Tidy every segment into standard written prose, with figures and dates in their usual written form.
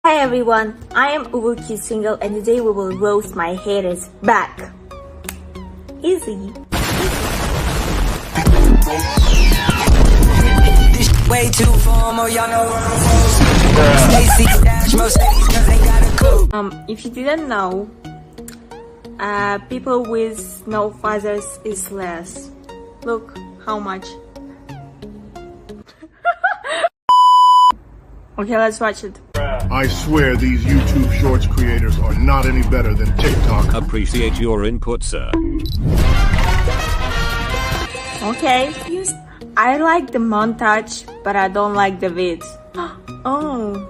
Hi everyone, I am uwucute single and today we will roast my haters back. Easy. Way too formal, y'all know where Stacy Dash, most ladies cause they got a clue. If you didn't know, people with no fathers is less. Look how much. Okay, let's watch it. I swear these YouTube Shorts creators are not any better than TikTok. Appreciate your input, sir. Okay. I like the montage, but I don't like the vids. Oh,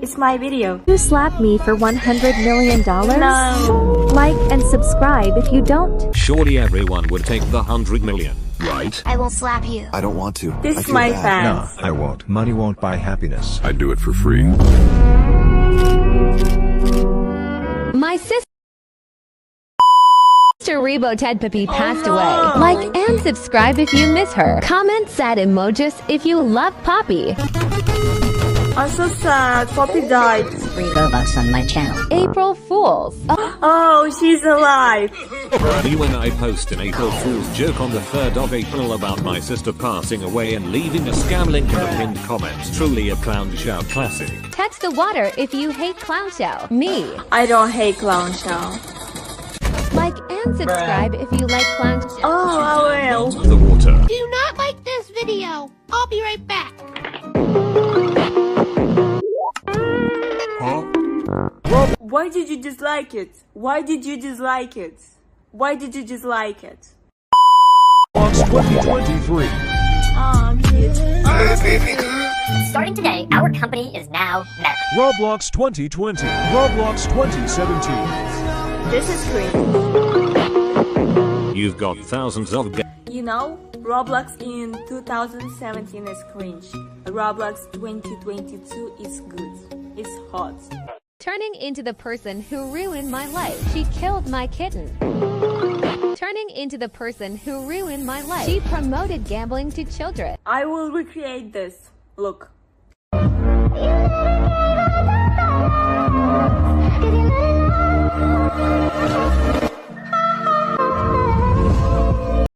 it's my video. You slap me for $100 million? No. Like and subscribe if you don't. Surely everyone would take the 100 million, right? I will slap you. I don't want to. This I is feel my bad. fans. No, I won't. Money won't buy happiness. I'd do it for free. My sister Rebo Tedpapi passed away. Like and subscribe if you miss her. Comment sad emojis if you love Poppy. I'm so sad. Poppy died. Free Robux on my channel. April Fools. Oh, she's alive. Me when I post an April Fool's joke on the 3rd of April about my sister passing away and leaving a scam link in the pinned comments. Truly a clown show classic. Text the water if you hate clown show. Me. I don't hate clown show. Like and subscribe if you like clown show. Oh, I will. The water. Do not like this video. I'll be right back. Why did you dislike it? Why did you dislike it? Why did you dislike it? Roblox 2023. Oh, cute. Starting today, our company is now Meta. Roblox 2020. Roblox 2017. This is great. You've got thousands of You know, Roblox in 2017 is cringe. Roblox 2022 is good. It's hot. Turning into the person who ruined my life. She killed my kitten. Turning into the person who ruined my life. She promoted gambling to children. I will recreate this. Look.